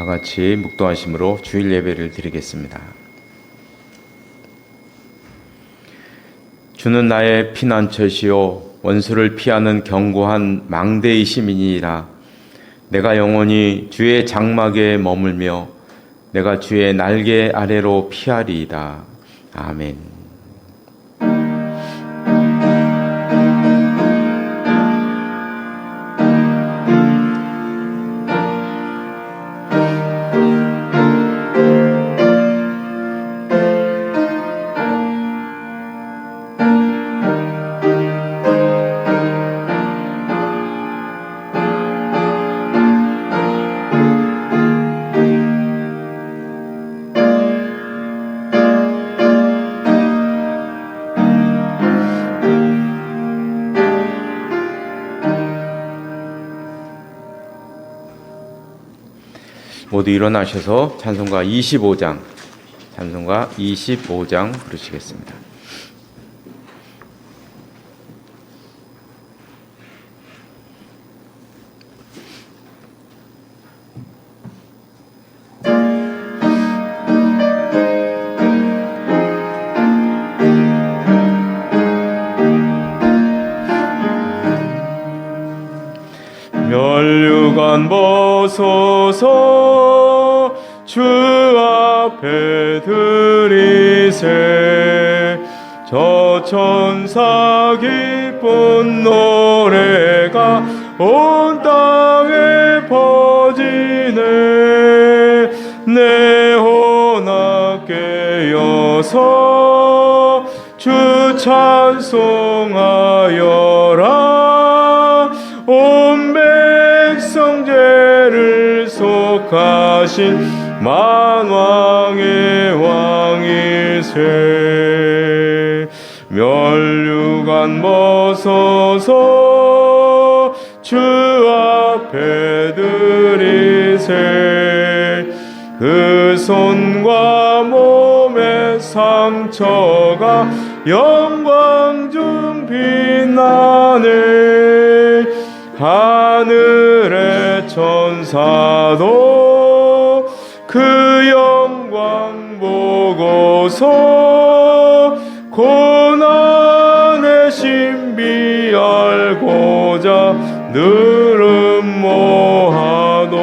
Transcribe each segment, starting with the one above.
다 같이 묵도하심으로 주일 예배를 드리겠습니다. 주는 나의 피난처시요 원수를 피하는 견고한 망대의 시민이라. 내가 영원히 주의 장막에 머물며 내가 주의 날개 아래로 피하리이다. 아멘. 모두 일어나셔서 찬송가 25장 부르시겠습니다. 멸류관 벗어서 주 앞에 드리세. 저 천사 기쁜 노래가 온 땅에 퍼지네. 내 혼악 깨어서 주 찬송하여라. 온 백성 죄를 속하신 만왕의 왕이세. 멸류관 벗어서 주 앞에 드리세. 그 손과 몸의 상처가 영광 중 빛나네. 하늘의 천사도 그 영광 보고서 고난의 신비 알고자 늘 음모하도다.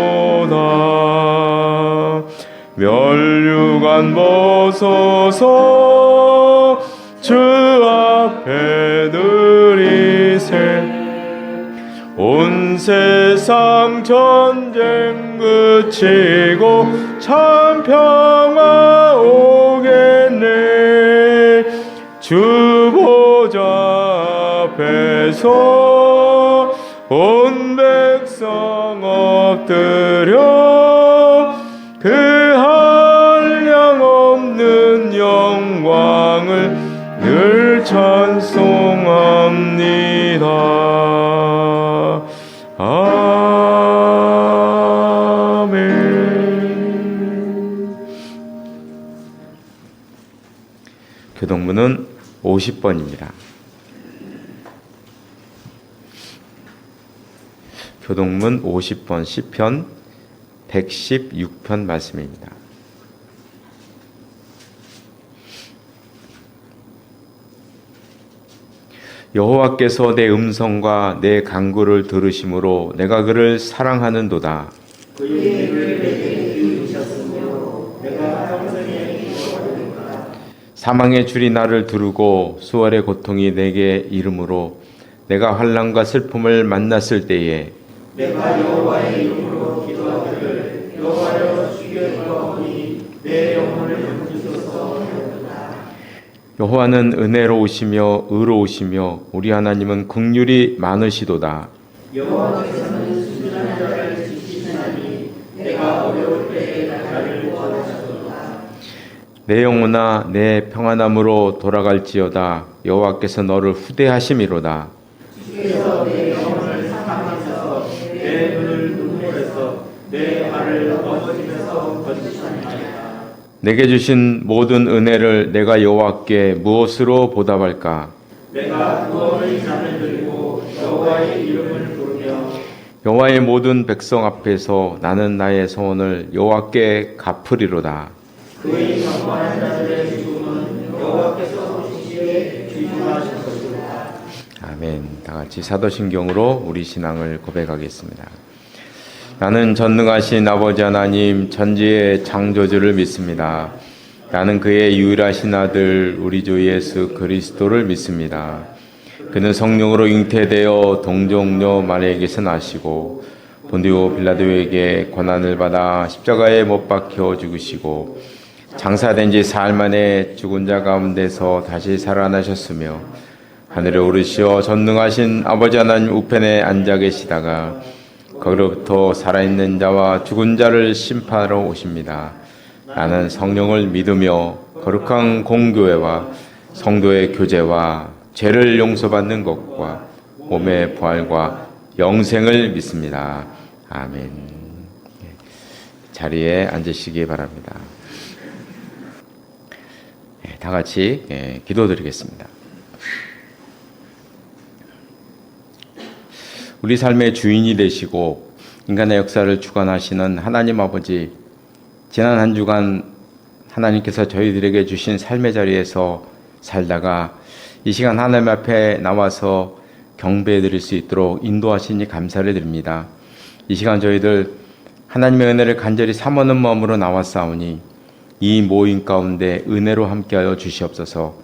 멸류관 벗어서 주 앞에 드리세. 온 세상 전쟁 그치고 참 평화 오겠네. 주 보좌 앞에서 온 백성 엎드려 그 한량 없는 영광을 늘 찬송합니다. 아멘. 교동문은 50번입니다. 교동문 50번 시편 116편 말씀입니다. 여호와께서 내 음성과 내 간구를 들으심으로 내가 그를 사랑하는도다. 그의 입을 내게 이루셨으며 내가 평생에 기뻐하리로다. 사망의 줄이 나를 두르고 수월의 고통이 내게 이름으로 내가 환난과 슬픔을 만났을 때에 내가 여호와의 이름으로 기도하기를 여호와여 주께 구하오니 내 영혼을 건지소서 하였도다. 여호와는 은혜로우시며 의로우시며 우리 하나님은 긍휼이 많으시도다. 여호와께서는 순전한 자를 지키시나니 내가 어려울 때에 나를 구원하시도다. 내 영혼아 내 평안함으로 돌아갈지어다. 여호와께서 너를 후대하심이로다. 주께서 내 영혼을 사랑하셔서 내 눈을 눈물에서 내 발을 넘어지면서 건지시나이다. 내게 주신 모든 은혜를 내가 여호와께 무엇으로 보답할까? 내가 구원의 잔을 들고 여호와의 이름을 부르며 여호와의 모든 백성 앞에서 나는 나의 소원을 여호와께 갚으리로다. 그의 강권한 자들의 죽음은 여호와께서 보시기에 귀중하신 것이로다. 아멘. 다 같이 사도신경으로 우리 신앙을 고백하겠습니다. 나는 전능하신 아버지 하나님 천지의 창조주를 믿습니다. 나는 그의 유일하신 아들 우리 주 예수 그리스도를 믿습니다. 그는 성령으로 잉태되어 동정녀 마리아에게서 나시고 본디오 빌라도에게 고난을 받아 십자가에 못 박혀 죽으시고 장사된 지 사흘 만에 죽은 자 가운데서 다시 살아나셨으며 하늘에 오르시어 전능하신 아버지 하나님 우편에 앉아 계시다가 거기로부터 살아있는 자와 죽은 자를 심판하러 오십니다. 나는 성령을 믿으며 거룩한 공교회와 성도의 교제와 죄를 용서받는 것과 몸의 부활과 영생을 믿습니다. 아멘. 자리에 앉으시기 바랍니다. 다 같이 기도드리겠습니다. 우리 삶의 주인이 되시고 인간의 역사를 주관하시는 하나님 아버지, 지난 한 주간 하나님께서 저희들에게 주신 삶의 자리에서 살다가 이 시간 하나님 앞에 나와서 경배해 드릴 수 있도록 인도하시니 감사를 드립니다. 이 시간 저희들 하나님의 은혜를 간절히 삼하는 마음으로 나왔사오니 이 모임 가운데 은혜로 함께하여 주시옵소서.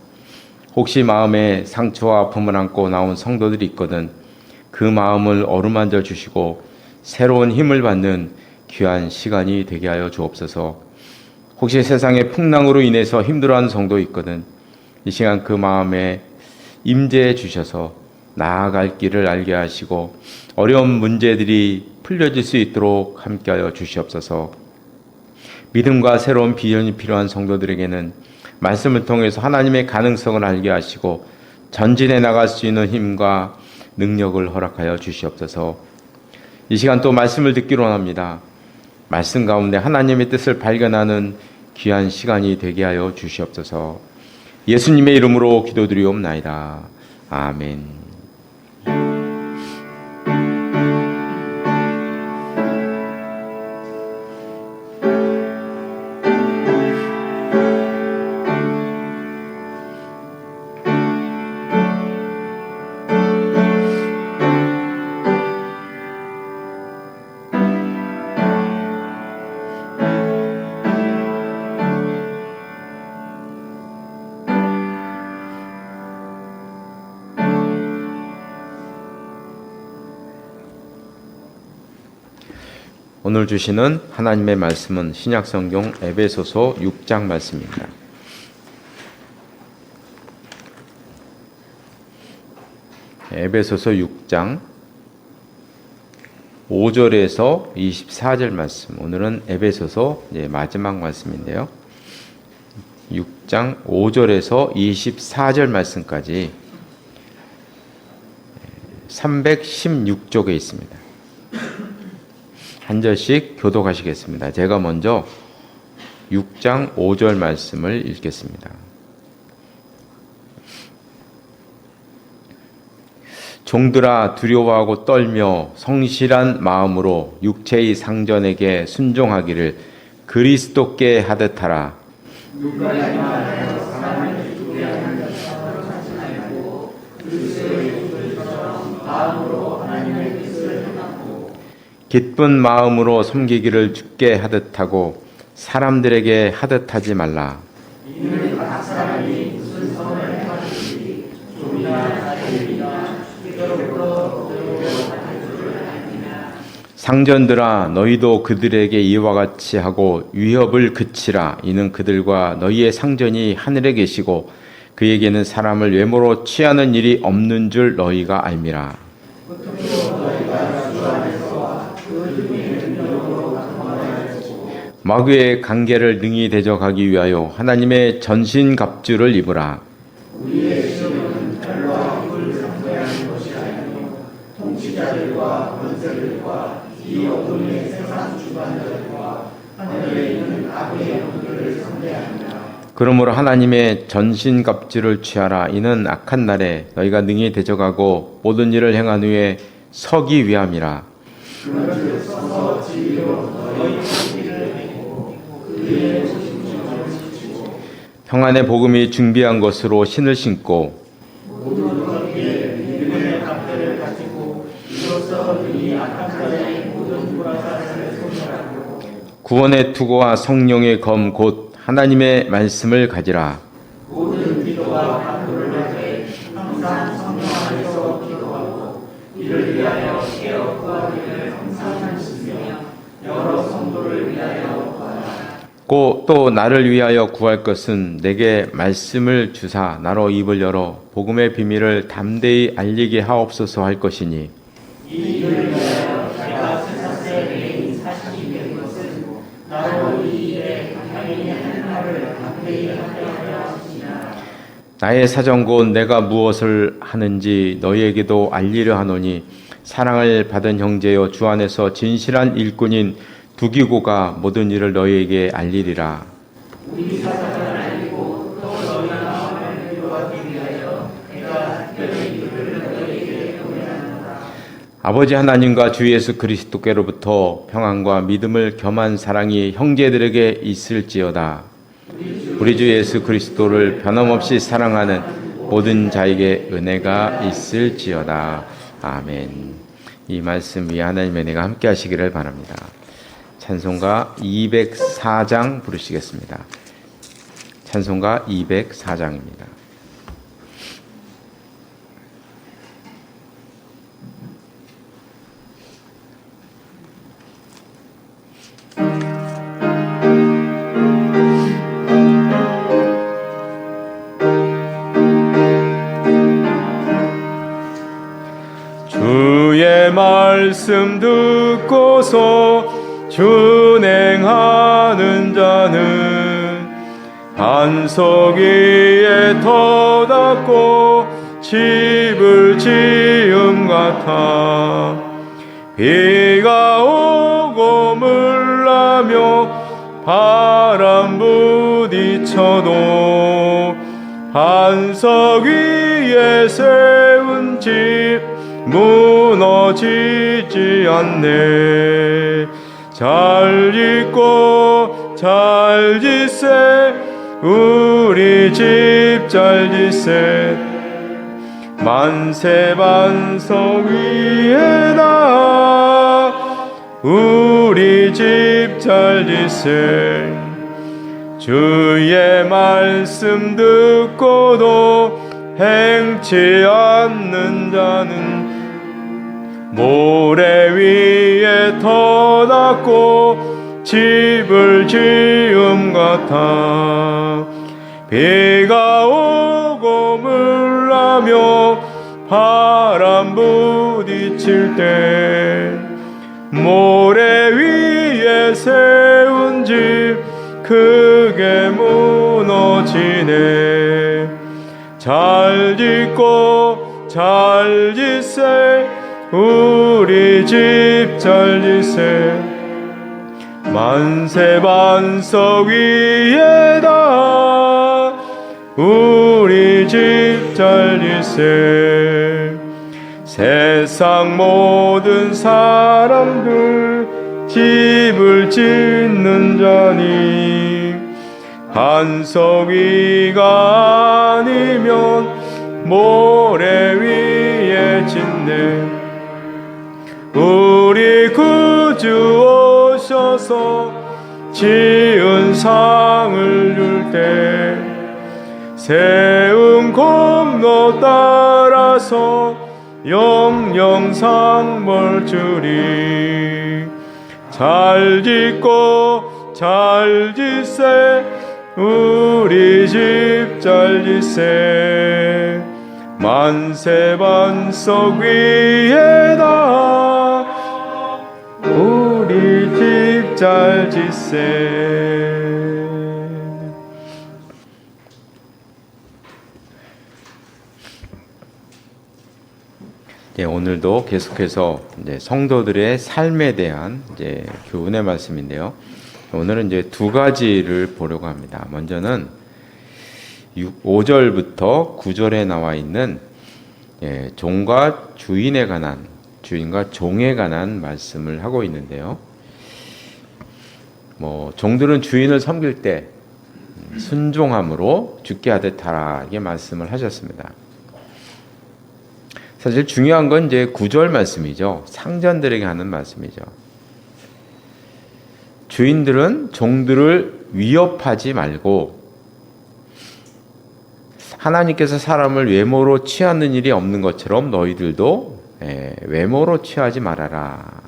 혹시 마음에 상처와 아픔을 안고 나온 성도들이 있거든 그 마음을 어루만져 주시고 새로운 힘을 받는 귀한 시간이 되게 하여 주옵소서. 혹시 세상의 풍랑으로 인해서 힘들어하는 성도 있거든 이 시간 그 마음에 임재해 주셔서 나아갈 길을 알게 하시고 어려운 문제들이 풀려질 수 있도록 함께하여 주시옵소서. 믿음과 새로운 비전이 필요한 성도들에게는 말씀을 통해서 하나님의 가능성을 알게 하시고 전진해 나갈 수 있는 힘과 능력을 허락하여 주시옵소서. 이 시간 또 말씀을 듣기로 합니다. 말씀 가운데 하나님의 뜻을 발견하는 귀한 시간이 되게 하여 주시옵소서. 예수님의 이름으로 기도드리옵나이다. 아멘. 오늘 주시는 하나님의 말씀은 신약성경 에베소서 6장 말씀입니다. 에베소서 6장 5절에서 24절 말씀. 오늘은 에베소서 마지막 말씀인데요. 6장 5절에서 24절 말씀까지 316쪽에 있습니다. 한 절씩 교독하시겠습니다. 제가 먼저 6장 5절 말씀을 읽겠습니다. 종들아 두려워하고 떨며 성실한 마음으로 육체의 상전에게 순종하기를 그리스도께 하듯 하라. 기쁜 마음으로 섬기기를 주께 하듯 하고 사람들에게 하듯 하지 말라. 이는 각 사람이 무슨 선을 행하든지 종이나 자유이나 뜻으로부터 상전들아 너희도 그들에게 이와 같이 하고 위협을 그치라. 이는 그들과 너희의 상전이 하늘에 계시고 그에게는 사람을 외모로 취하는 일이 없는 줄 너희가 알미라. 마귀의 관계를 능히 대적하기 위하여 하나님의 전신갑주를 입으라. 우리의 시험은 칼과 힘을 상대하는 것이 아니며 통치자들과 권세들과 이 어둠의 세상 주관자들과 하늘에 있는 악의 영들을 상대하니라. 그러므로 하나님의 전신갑주를 취하라. 이는 악한 날에 너희가 능히 대적하고 모든 일을 행한 후에 서기 위함이라. 평안의 복음이 준비한 것으로 신을 신고 구원의 투구와 성령의 검 곧 하나님의 말씀을 가지라. 모든 기도와 간구를 하되 항상 성령 안에서 기도하고 이를 위하여 깨어 구하기를 항상 하시며 여러 성도를 위하여 구하라. 또 나를 위하여 구할 것은 내게 말씀을 주사 나로 입을 열어 복음의 비밀을 담대히 알리게 하옵소서 할 것이니 이 일을 위하여 내가 세상에 내인 사신이 된 것은 나로 이 일에 당연히 하는 말을 담대히 하게 하려 하시니라. 나의 사정 곧 내가 무엇을 하는지 너희에게도 알리려 하노니 사랑을 받은 형제여 주 안에서 진실한 일꾼인 두기고가 모든 일을 너희에게 알리리라. 우리 사상을 알리고 또 너희 마음을 위로하기 위하여 내가 특별히 이들을 너희에게 보내노라. 아버지 하나님과 주 예수 그리스도께로부터 평안과 믿음을 겸한 사랑이 형제들에게 있을지어다. 우리 주 예수 그리스도를 변함없이 사랑하는 모든 자에게 은혜가 있을지어다. 아멘. 이 말씀 위에 하나님의 은혜가 함께 하시기를 바랍니다. 찬송가 204장 부르시겠습니다. 찬송가 204장입니다. 주의 말씀 듣고서 준행하는 자는 반석 위에 터닫고 집을 지음 같아 비가 오고 물나며 바람 부딪혀도 반석 위에 세운 집 무너지지 않네. 잘 짓고 잘 짓세 우리 집 잘 짓세 만세 반석 위에다 우리 집 잘 짓세 주의 말씀 듣고도 행치 않는 자는 모래 위에 터닫고 집을 지음 같아 비가 오고 물나며 바람 부딪힐 때 모래 위에 세운 집 크게 무너지네. 잘 짓고 잘 짓세 우리 집 잘 짓세 만세 반석 위에다 우리 집 잘 짓세 세상 모든 사람들 집을 짓는 자니 반석 위가 아니면 모래 위에 짓네. 우리 구주 오셔서 지은 상을 줄 때 세운 공로 따라서 영영상 벌 주리. 잘 짓고 잘 짓세 우리 집 잘 짓세 만세 반석 위에다 우리 집 잘 짓세. 예, 오늘도 계속해서 이제 성도들의 삶에 대한 이제 교훈의 말씀인데요. 오늘은 이제 두 가지를 보려고 합니다. 먼저는 5절부터 9절에 나와 있는 종과 주인에 관한 주인과 종에 관한 말씀을 하고 있는데요. 종들은 주인을 섬길 때 순종함으로 죽게 하듯 하라, 이게 말씀을 하셨습니다. 사실 중요한 건 이제 9절 말씀이죠. 상전들에게 하는 말씀이죠. 주인들은 종들을 위협하지 말고, 하나님께서 사람을 외모로 취하는 일이 없는 것처럼 너희들도 외모로 취하지 말아라.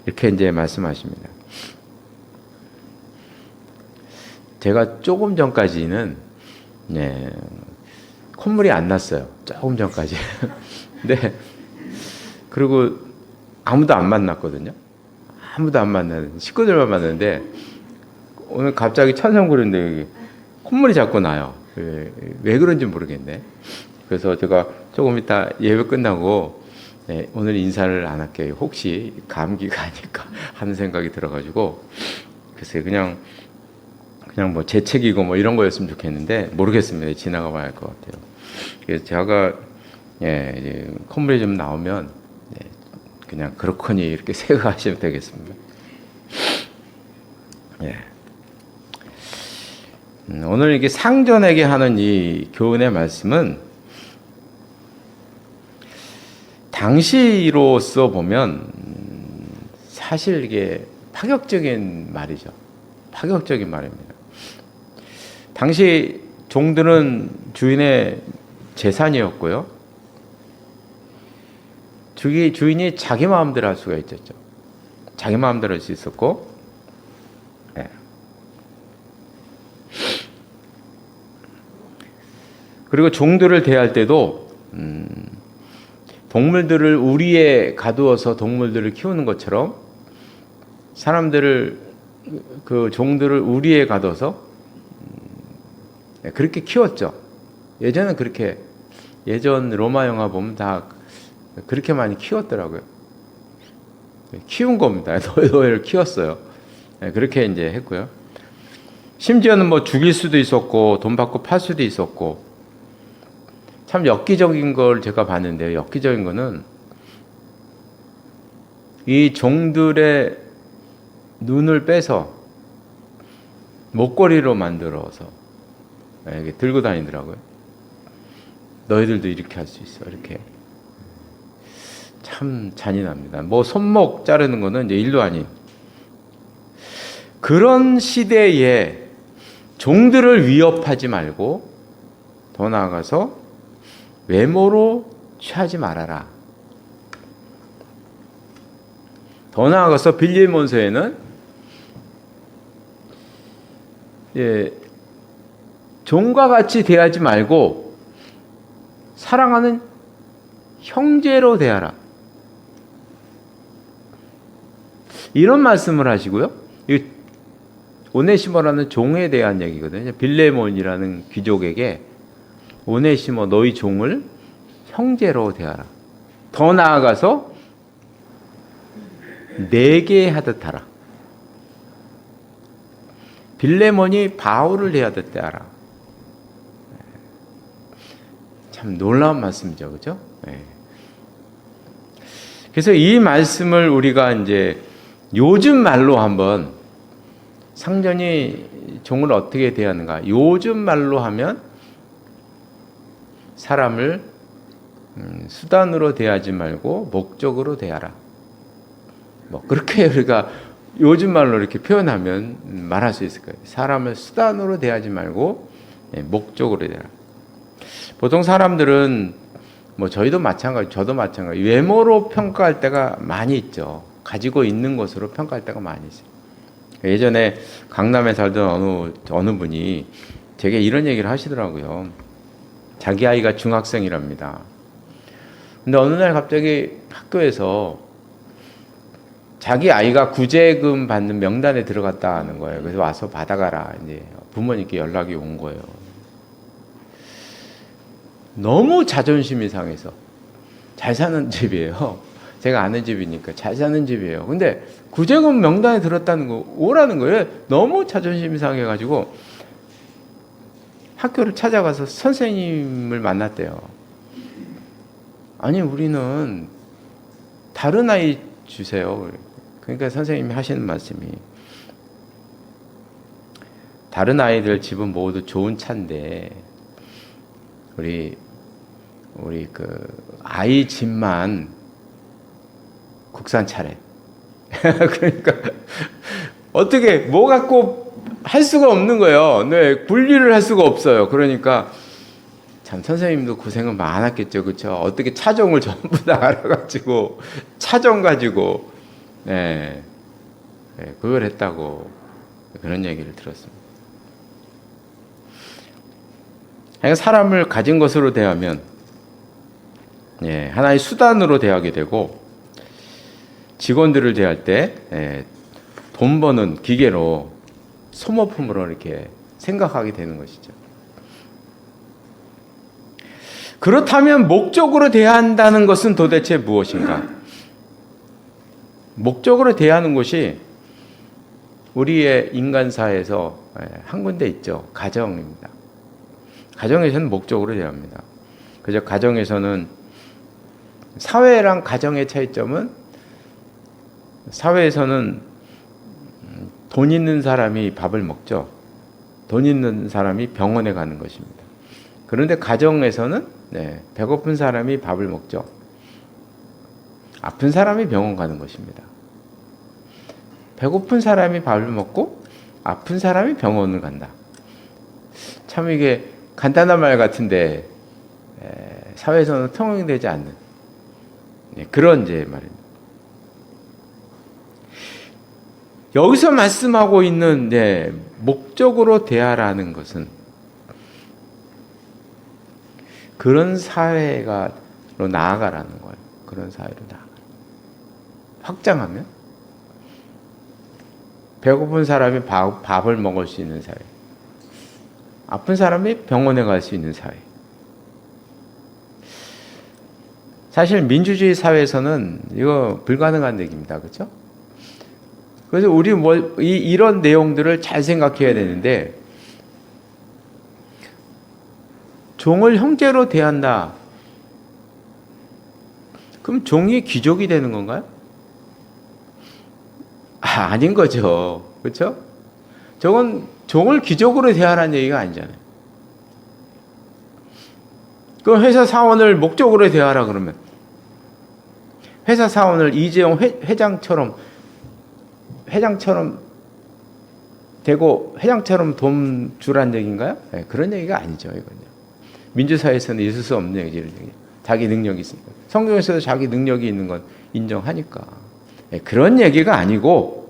이렇게 이제 말씀하십니다. 제가 조금 전까지는 콧물이 안 났어요. 조금 전까지. 근데 그리고 아무도 안 만났거든요. 아무도 안 만나는 식구들만 만났는데 오늘 갑자기 천성부인데 콧물이 자꾸 나요. 왜 그런지 모르겠네. 그래서 제가 조금 이따 예배 끝나고 오늘 인사를 안 할게요. 혹시 감기가 아닐까 하는 생각이 들어가지고, 글쎄 그냥 재채기고 이런 거였으면 좋겠는데 모르겠습니다. 지나가 봐야 할 것 같아요. 그래서 제가 콧물이 좀 나오면 그냥 그렇거니 이렇게 생각하시면 되겠습니다. 오늘 이게 상전에게 하는 이 교훈의 말씀은 당시로서 보면 사실 이게 파격적인 말이죠. 파격적인 말입니다. 당시 종들은 주인의 재산이었고요. 주인이 자기 마음대로 할 수가 있었죠. 자기 마음대로 할 수 있었고, 그리고 종들을 대할 때도 동물들을 우리에 가두어서 동물들을 키우는 것처럼 사람들을, 그 종들을 우리에 가둬서 그렇게 키웠죠. 예전은 그렇게, 예전 로마 영화 보면 다 그렇게 많이 키웠더라고요. 키운 겁니다. 너희를 키웠어요. 그렇게 이제 했고요. 심지어는 죽일 수도 있었고 돈 받고 팔 수도 있었고, 참 엽기적인 걸 제가 봤는데요. 엽기적인 거는 이 종들의 눈을 빼서 목걸이로 만들어서 이게 들고 다니더라고요. 너희들도 이렇게 할 수 있어. 이렇게. 참 잔인합니다. 손목 자르는 거는 이제 일도 아닌. 그런 시대에 종들을 위협하지 말고 더 나아가서 외모로 취하지 말아라. 더 나아가서 빌립보서에는 종과 같이 대하지 말고 사랑하는 형제로 대하라. 이런 말씀을 하시고요. 오네시모라는 종에 대한 얘기거든요. 빌레몬이라는 귀족에게 오네시모 너희 종을 형제로 대하라. 더 나아가서 내게 하듯 하라. 빌레몬이 바울을 대하듯 대하라. 참 놀라운 말씀이죠. 그죠? 그래서 이 말씀을 우리가 이제 요즘 말로 한번, 상전이 종을 어떻게 대하는가, 요즘 말로 하면 사람을 수단으로 대하지 말고 목적으로 대하라. 그렇게 우리가 요즘 말로 이렇게 표현하면 말할 수 있을 거예요. 사람을 수단으로 대하지 말고 목적으로 대하라. 보통 사람들은 저희도 마찬가지, 저도 마찬가지, 외모로 평가할 때가 많이 있죠. 가지고 있는 것으로 평가할 때가 많이 있어요. 예전에 강남에 살던 어느 분이 제게 이런 얘기를 하시더라고요. 자기 아이가 중학생이랍니다. 근데 어느 날 갑자기 학교에서 자기 아이가 구제금 받는 명단에 들어갔다는 거예요. 그래서 와서 받아가라. 이제 부모님께 연락이 온 거예요. 너무 자존심이 상해서. 잘 사는 집이에요. 제가 아는 집이니까 잘 사는 집이에요. 근데 구제금 명단에 들었다는 거, 오라는 거예요. 너무 자존심이 상해가지고 학교를 찾아가서 선생님을 만났대요. 아니, 우리는 다른 아이 주세요. 그러니까 선생님이 하시는 말씀이, 다른 아이들 집은 모두 좋은 차인데 우리 그 아이 집만 국산 차래. 그러니까 어떻게 뭐 갖고 할 수가 없는 거예요. 네, 분리를 할 수가 없어요. 그러니까 참 선생님도 고생은 많았겠죠, 그렇죠? 어떻게 차종을 전부 다 알아가지고 차종 가지고 네, 그걸 했다고 그런 얘기를 들었습니다. 그러니까 사람을 가진 것으로 대하면 하나의 수단으로 대하게 되고, 직원들을 대할 때 돈 버는 기계로, 소모품으로 이렇게 생각하게 되는 것이죠. 그렇다면 목적으로 대한다는 것은 도대체 무엇인가? 목적으로 대하는 것이 우리의 인간사에서 한 군데 있죠. 가정입니다. 가정에서는 목적으로 대합니다. 그저 가정에서는, 사회랑 가정의 차이점은, 사회에서는 돈 있는 사람이 밥을 먹죠. 돈 있는 사람이 병원에 가는 것입니다. 그런데 가정에서는 배고픈 사람이 밥을 먹죠. 아픈 사람이 병원 가는 것입니다. 배고픈 사람이 밥을 먹고 아픈 사람이 병원을 간다. 참 이게 간단한 말 같은데 사회에서는 통용되지 않는 그런 이제 말입니다. 여기서 말씀하고 있는 목적으로 대하라는 것은 그런 사회로 나아가라는 거예요. 그런 사회로 나아가. 확장하면 배고픈 사람이 밥을 먹을 수 있는 사회, 아픈 사람이 병원에 갈 수 있는 사회. 사실 민주주의 사회에서는 이거 불가능한 얘기입니다. 그렇죠? 그래서 우리 이런 내용들을 잘 생각해야 되는데, 종을 형제로 대한다. 그럼 종이 귀족이 되는 건가요? 아닌 거죠. 그렇죠? 저건 종을 귀족으로 대하라는 얘기가 아니잖아요. 그럼 회사 사원을 목적으로 대하라 그러면 회사 사원을 이재용 회장처럼 되고 회장처럼 돈 주란 얘기인가요? 그런 얘기가 아니죠. 이건요. 민주사회에서는 있을 수 없는 얘기죠. 자기 능력이 있으니까. 성경에서도 자기 능력이 있는 건 인정하니까. 그런 얘기가 아니고,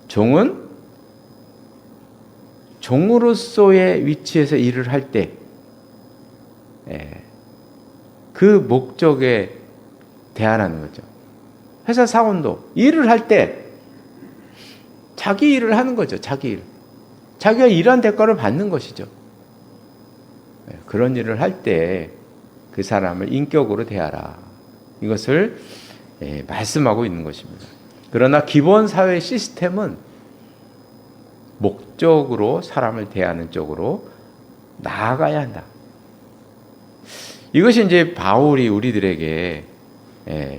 종은 종으로서의 위치에서 일을 할 때 그 목적에 대하라는 거죠. 회사 사원도 일을 할 때 자기 일을 하는 거죠. 자기 일. 자기가 일한 대가를 받는 것이죠. 그런 일을 할 때 그 사람을 인격으로 대하라. 이것을 말씀하고 있는 것입니다. 그러나 기본 사회 시스템은 목적으로 사람을 대하는 쪽으로 나아가야 한다. 이것이 이제 바울이 우리들에게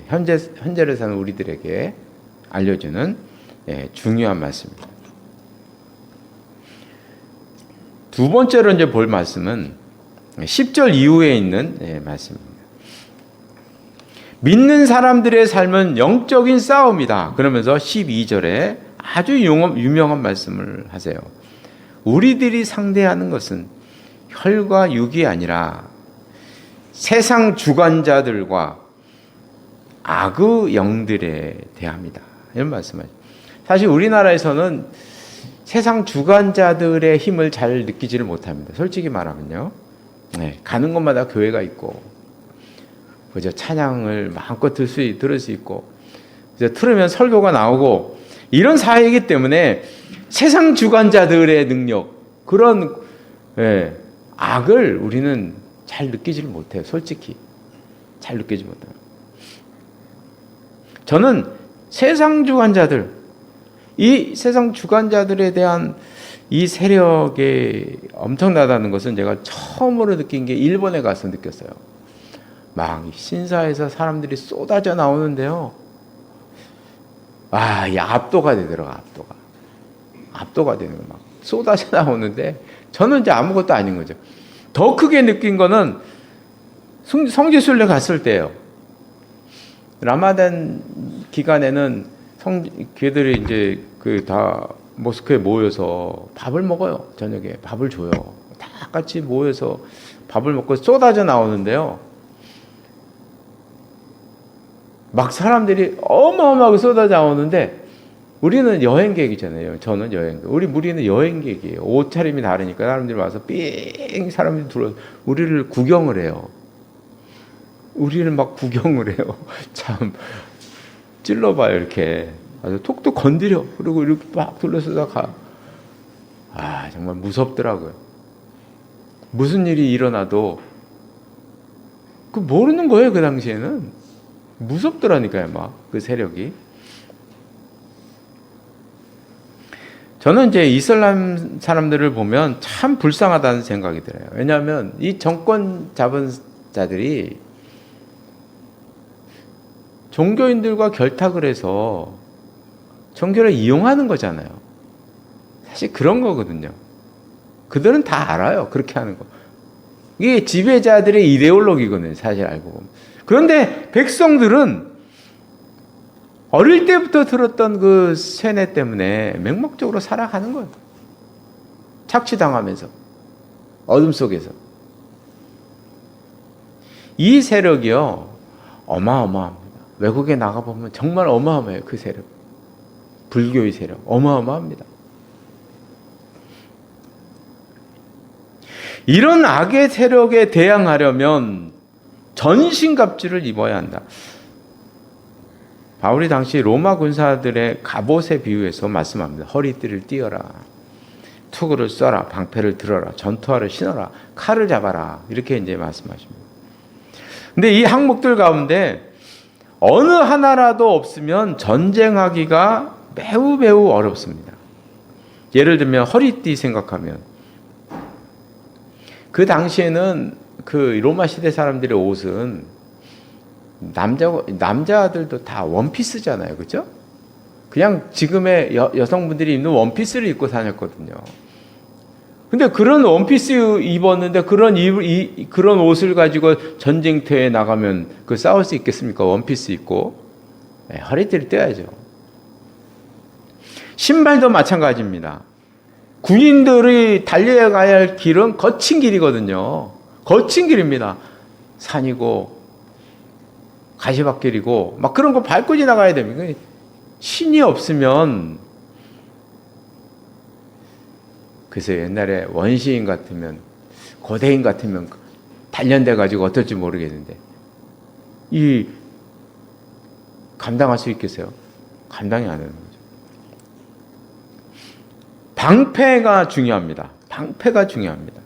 현재를 사는 우리들에게 알려주는 중요한 말씀입니다. 두 번째로 이제 볼 말씀은 10절 이후에 있는 말씀입니다. 믿는 사람들의 삶은 영적인 싸움이다. 그러면서 12절에 아주 유명한 말씀을 하세요. 우리들이 상대하는 것은 혈과 육이 아니라 세상 주관자들과 악의 영들에 대합니다. 이런 말씀을. 사실 우리나라에서는 세상 주관자들의 힘을 잘 느끼지를 못합니다. 솔직히 말하면요. 가는 곳마다 교회가 있고, 그저 찬양을 마음껏 들을 수 있고, 이제 틀으면 설교가 나오고, 이런 사회이기 때문에 세상 주관자들의 능력, 그런 악을 우리는 잘 느끼지를 못해요. 솔직히 잘 느끼지 못해요. 저는 세상 주관자들, 이 세상 주관자들에 대한 이 세력이 엄청나다는 것은 제가 처음으로 느낀 게 일본에 가서 느꼈어요. 막 신사에서 사람들이 쏟아져 나오는데요. 이 압도가 되더라고, 압도가 되는 거 막 쏟아져 나오는데 저는 이제 아무것도 아닌 거죠. 더 크게 느낀 거는 성지순례 갔을 때예요. 라마단 기간에는 걔들이 이제 다 모스크에 모여서 밥을 먹어요. 저녁에 밥을 줘요. 다 같이 모여서 밥을 먹고 쏟아져 나오는데요. 막 사람들이 어마어마하게 쏟아져 나오는데 우리는 여행객이잖아요. 저는 여행객. 우리는 여행객이에요. 옷차림이 다르니까 사람들이 와서 삥 사람들이 들어와서 우리를 구경을 해요. 우리를 막 구경을 해요. 참 찔러봐요. 이렇게 아주 톡톡 건드려. 그리고 이렇게 막 둘러서다 가. 정말 무섭더라고요. 무슨 일이 일어나도 모르는 거예요. 그 당시에는 무섭더라니까요. 막 그 세력이. 저는 이제 이슬람 사람들을 보면 참 불쌍하다는 생각이 들어요. 왜냐하면 이 정권 잡은 자들이 종교인들과 결탁을 해서 종교를 이용하는 거잖아요. 사실 그런 거거든요. 그들은 다 알아요. 그렇게 하는 거. 이게 지배자들의 이데올로기거든요. 사실 알고 보면. 그런데 백성들은 어릴 때부터 들었던 그 세뇌 때문에 맹목적으로 살아가는 거예요. 착취당하면서 어둠 속에서. 이 세력이요 어마어마합니다. 외국에 나가보면 정말 어마어마해요. 그 세력. 불교의 세력 어마어마합니다. 이런 악의 세력에 대항하려면 전신갑주를 입어야 한다. 바울이 당시 로마 군사들의 갑옷에 비유해서 말씀합니다. 허리띠를 띄어라. 투구를 써라. 방패를 들어라. 전투화를 신어라. 칼을 잡아라. 이렇게 이제 말씀하십니다. 근데 이 항목들 가운데 어느 하나라도 없으면 전쟁하기가 매우 어렵습니다. 예를 들면 허리띠 생각하면 그 당시에는 그 로마 시대 사람들의 옷은 남자들도 다 원피스잖아요. 그죠? 그냥 지금의 여성분들이 입는 원피스를 입고 다녔거든요. 근데 그런 원피스 입었는데 그런 옷을 가지고 전쟁터에 나가면 싸울 수 있겠습니까? 원피스 입고. 네, 허리띠를 떼야죠. 신발도 마찬가지입니다. 군인들이 달려가야 할 길은 거친 길이거든요. 거친 길입니다. 산이고 가시밭길이고 막 그런 거 밟고 지나가야 됩니다. 신이 없으면 그래서 옛날에 원시인 같으면 고대인 같으면 단련돼 가지고 어떨지 모르겠는데 이 감당할 수 있겠어요? 감당이 안 되는 거죠. 방패가 중요합니다. 방패가 중요합니다.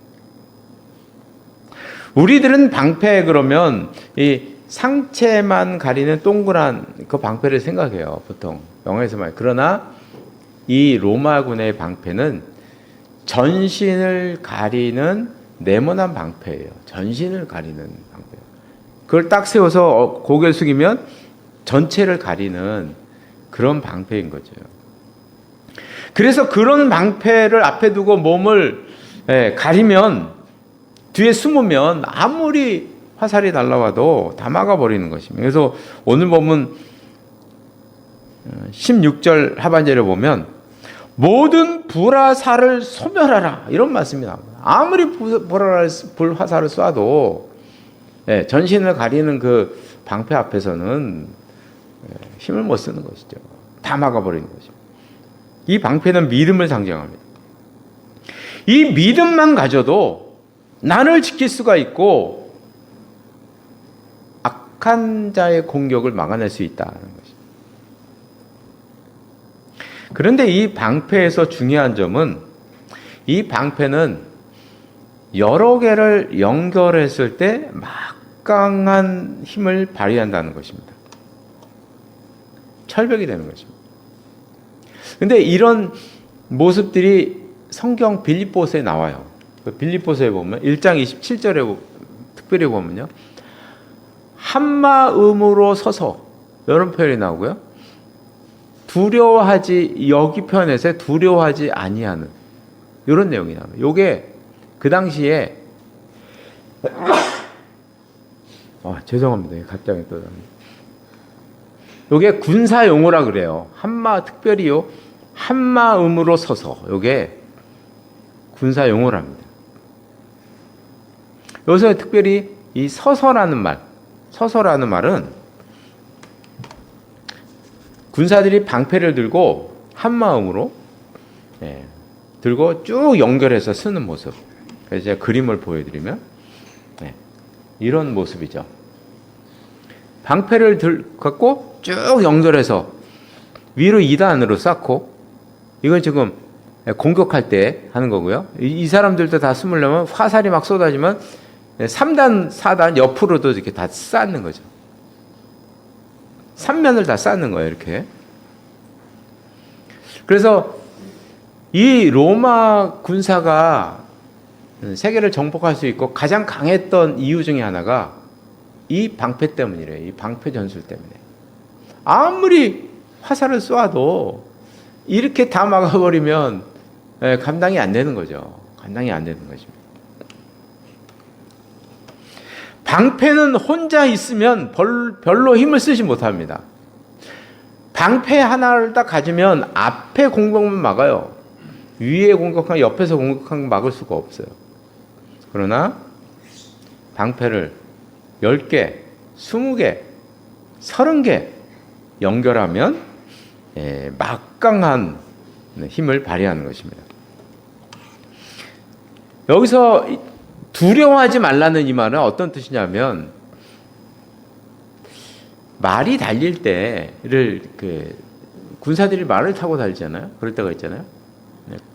우리들은 방패 그러면 이 상체만 가리는 동그란 그 방패를 생각해요. 보통 영화에서 말이에요. 그러나 이 로마군의 방패는 전신을 가리는 네모난 방패예요. 전신을 가리는 방패. 그걸 딱 세워서 고개를 숙이면 전체를 가리는 그런 방패인 거죠. 그래서 그런 방패를 앞에 두고 몸을 가리면 뒤에 숨으면 아무리 화살이 날라와도 다 막아버리는 것입니다. 그래서 오늘 보면 16절 하반절에 보면 모든 불화살을 소멸하라 이런 말씀이 나옵니다. 아무리 불화살을 쏴도 전신을 가리는 그 방패 앞에서는 힘을 못 쓰는 것이죠. 다 막아버리는 것입니다. 이 방패는 믿음을 상징합니다. 이 믿음만 가져도 나를 지킬 수가 있고 악한 자의 공격을 막아낼 수 있다는 것입니다. 그런데 이 방패에서 중요한 점은 이 방패는 여러 개를 연결했을 때 막강한 힘을 발휘한다는 것입니다. 철벽이 되는 것입니다. 그런데 이런 모습들이 성경 빌립보서에 나와요. 빌립보서에 보면 1장 27절에 특별히 보면요. 한마음으로 서서 이런 표현이 나오고요. 두려워하지 여기 표현에서 두려워하지 아니하는 이런 내용이 나와요. 요게 그 당시에 죄송합니다. 갑자기 또 요게 군사 용어라 그래요. 특별히요. 한마음으로 서서 요게 군사 용어랍니다. 여기서 특별히 이 서서라는 말은 군사들이 방패를 들고 한마음으로 들고 쭉 연결해서 쓰는 모습. 그래서 제가 그림을 보여드리면 이런 모습이죠. 방패를 갖고 쭉 연결해서 위로 2단으로 쌓고 이건 지금 공격할 때 하는 거고요. 이 사람들도 다 숨으려면 화살이 막 쏟아지면 3단, 4단 옆으로도 이렇게 다 쌓는 거죠. 3면을 다 쌓는 거예요, 이렇게. 그래서 이 로마 군사가 세계를 정복할 수 있고 가장 강했던 이유 중에 하나가 이 방패 때문이래요. 이 방패 전술 때문에. 아무리 화살을 쏘아도 이렇게 다 막아버리면 감당이 안 되는 거죠. 감당이 안 되는 것입니다. 방패는 혼자 있으면 별로 힘을 쓰지 못합니다. 방패 하나를 딱 가지면 앞에 공격만 막아요. 위에 공격하고 옆에서 공격하고 막을 수가 없어요. 그러나 방패를 10개, 20개, 30개 연결하면 막강한 힘을 발휘하는 것입니다. 여기서 두려워하지 말라는 이 말은 어떤 뜻이냐면 말이 달릴 때를 군사들이 말을 타고 달리잖아요. 그럴 때가 있잖아요.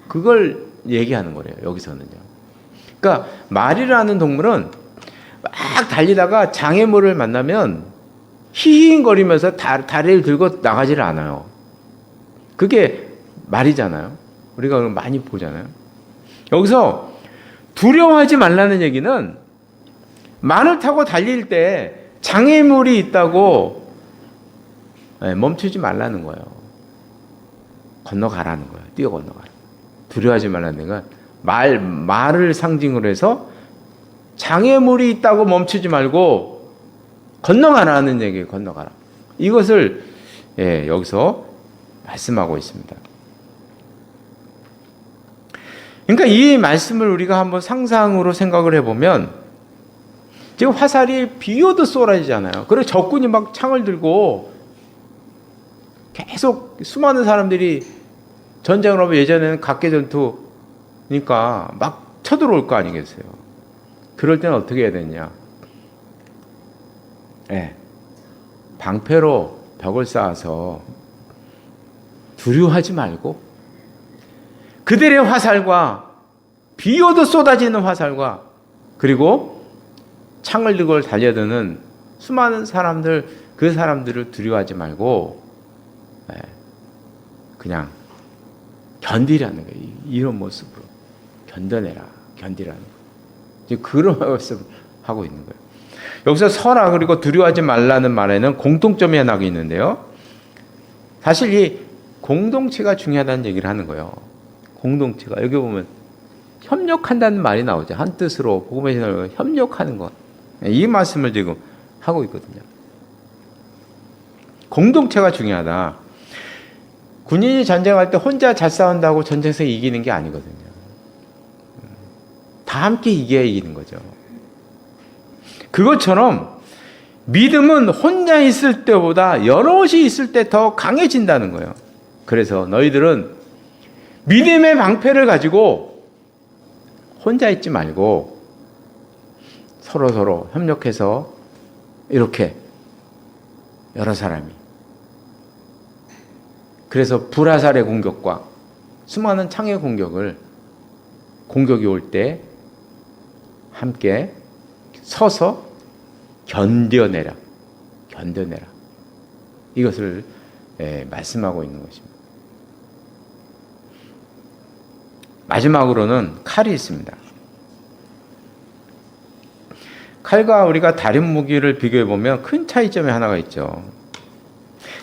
그걸 얘기하는 거래요. 여기서는요. 그러니까 말이라는 동물은 막 달리다가 장애물을 만나면 히히거리면서 다리를 들고 나가지를 않아요. 그게 말이잖아요. 우리가 많이 보잖아요. 여기서 두려워하지 말라는 얘기는 말을 타고 달릴 때 장애물이 있다고 멈추지 말라는 거예요. 건너가라는 거예요. 뛰어 건너가라. 두려워하지 말라는 얘기가 말을 상징으로 해서 장애물이 있다고 멈추지 말고 건너가라는 얘기예요. 건너가라. 이것을 여기서 말씀하고 있습니다. 그러니까 이 말씀을 우리가 한번 상상으로 생각을 해보면 지금 화살이 비오듯 쏟아지잖아요. 그리고 적군이 막 창을 들고 계속 수많은 사람들이 전쟁을 하면 예전에는 각계전투니까 막 쳐들어올 거 아니겠어요. 그럴 때는 어떻게 해야 되냐. 방패로 벽을 쌓아서 두려워하지 말고 그들의 화살과 비오듯 쏟아지는 화살과 그리고 창을 들고 달려드는 수많은 사람들, 그 사람들을 두려워하지 말고 그냥 견디라는 거예요. 이런 모습으로 견뎌내라, 견디라는 거예요. 지금 그런 말씀을 하고 있는 거예요. 여기서 서라 그리고 두려워하지 말라는 말에는 공통점이 하나 있는데요. 사실 이 공동체가 중요하다는 얘기를 하는 거예요. 공동체가 여기 보면 협력한다는 말이 나오죠. 한 뜻으로 복음의 신앙을 협력하는 것. 이 말씀을 지금 하고 있거든요. 공동체가 중요하다. 군인이 전쟁할 때 혼자 잘 싸운다고 전쟁에서 이기는 게 아니거든요. 다 함께 이겨야 이기는 거죠. 그것처럼 믿음은 혼자 있을 때보다 여럿이 있을 때 더 강해진다는 거예요. 그래서 너희들은 믿음의 방패를 가지고 혼자 있지 말고 서로 협력해서 이렇게 여러 사람이 그래서 불화살의 공격과 수많은 창의 공격이 올 때 함께 서서 견뎌내라. 이것을 말씀하고 있는 것입니다. 마지막으로는 칼이 있습니다. 칼과 우리가 다른 무기를 비교해 보면 큰 차이점이 하나가 있죠.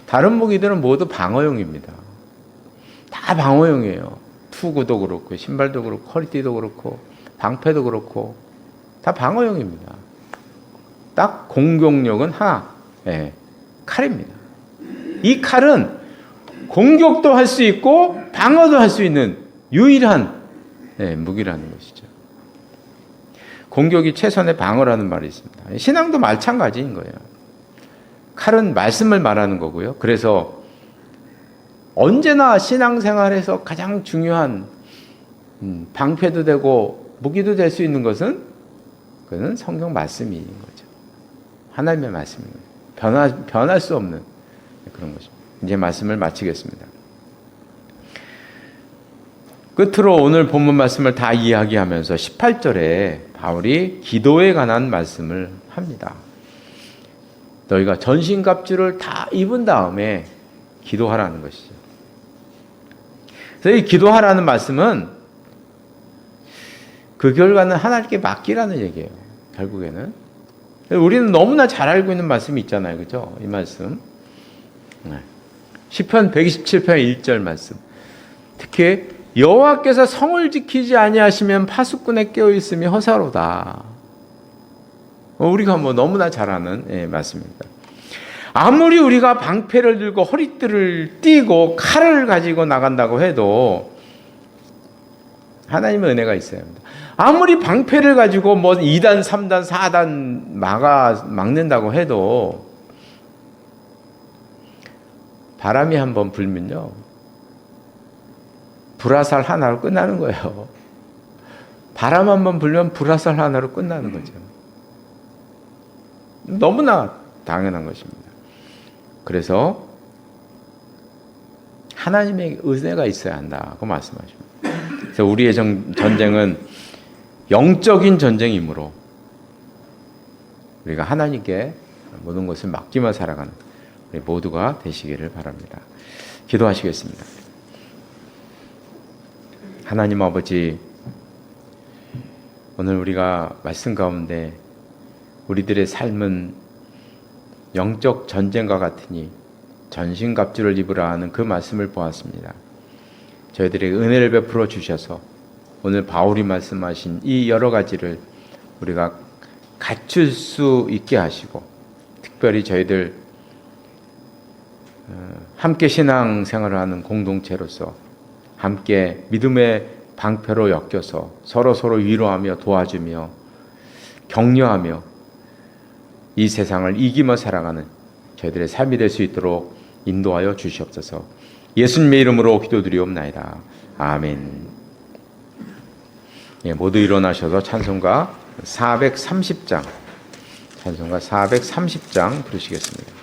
다른 무기들은 모두 방어용입니다. 다 방어용이에요. 투구도 그렇고 신발도 그렇고 허리띠도 그렇고 방패도 그렇고 다 방어용입니다. 딱 공격력은 하나, 칼입니다. 이 칼은 공격도 할 수 있고 방어도 할 수 있는 유일한 무기라는 것이죠. 공격이 최선의 방어라는 말이 있습니다. 신앙도 마찬가지인 거예요. 칼은 말씀을 말하는 거고요. 그래서 언제나 신앙생활에서 가장 중요한 방패도 되고 무기도 될 수 있는 것은 그는 성경 말씀인 거죠. 하나님의 말씀입니다. 변할 수 없는 그런 것입니다. 이제 말씀을 마치겠습니다. 끝으로 오늘 본문 말씀을 다 이야기하면서 18절에 바울이 기도에 관한 말씀을 합니다. 너희가 전신갑주를 다 입은 다음에 기도하라는 것이죠. 그래서 이 기도하라는 말씀은 그 결과는 하나님께 맡기라는 얘기예요. 결국에는. 우리는 너무나 잘 알고 있는 말씀이 있잖아요. 그죠? 이 말씀. 시편 127편 1절 말씀. 특히 여호와께서 성을 지키지 아니하시면 파수꾼에 깨어 있음이 허사로다. 우리가 너무나 잘 아는 말씀입니다. 아무리 우리가 방패를 들고 허리띠를 띠고 칼을 가지고 나간다고 해도 하나님의 은혜가 있어야 합니다. 아무리 방패를 가지고 2단, 3단, 4단 막는다고 해도 바람이 한번 불면요. 불화살 하나로 끝나는 거예요. 바람 한번 불면 불화살 하나로 끝나는 거죠. 너무나 당연한 것입니다. 그래서 하나님의 은혜가 있어야 한다고 말씀하십니다. 그래서 우리의 전쟁은 영적인 전쟁이므로 우리가 하나님께 모든 것을 맡기며 살아가는 우리 모두가 되시기를 바랍니다. 기도하시겠습니다. 하나님 아버지, 오늘 우리가 말씀 가운데 우리들의 삶은 영적 전쟁과 같으니 전신갑주를 입으라 하는 그 말씀을 보았습니다. 저희들에게 은혜를 베풀어 주셔서 오늘 바울이 말씀하신 이 여러 가지를 우리가 갖출 수 있게 하시고, 특별히 저희들 함께 신앙생활을 하는 공동체로서 함께 믿음의 방패로 엮여서 서로 위로하며 도와주며 격려하며 이 세상을 이기며 살아가는 저희들의 삶이 될 수 있도록 인도하여 주시옵소서. 예수님의 이름으로 기도드리옵나이다. 아멘. 모두 일어나셔서 찬송가 430장 부르시겠습니다.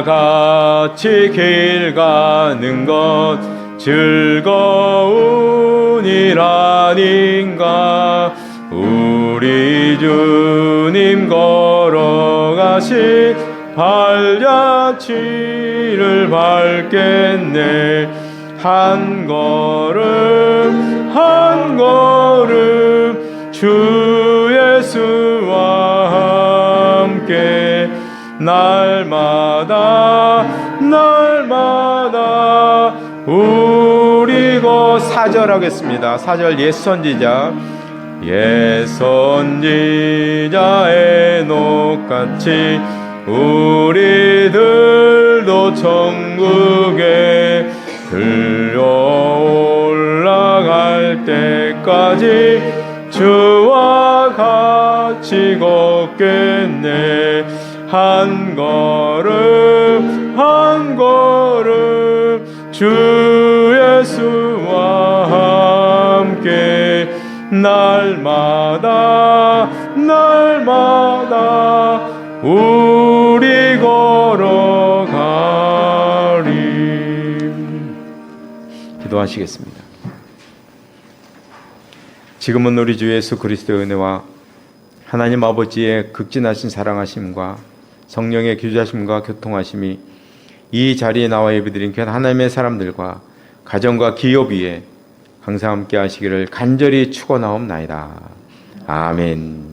같이 길 가는 것 즐거운 일 아닌가. 우리 주님 걸어가신 발자취를 밟겠네. 한 걸음 한 걸음 주 예수와 함께 날마다 우리 곧 4절 하겠습니다. 4절 옛선지자 에녹같이 우리들도 천국에 들려 올라갈 때까지 주와 같이 걷겠네. 한 걸음 한 걸음 주 예수와 함께 날마다 우리 걸어가 기도하시겠습니다. 지금은 우리 주 예수 그리스도의 은혜와 하나님 아버지의 극진하신 사랑하심과 성령의 교제하심과 교통하심이 이 자리에 나와 예배드린 귀한 하나님의 사람들과 가정과 기업 위에 항상 함께 하시기를 간절히 축원하옵나이다. 아멘.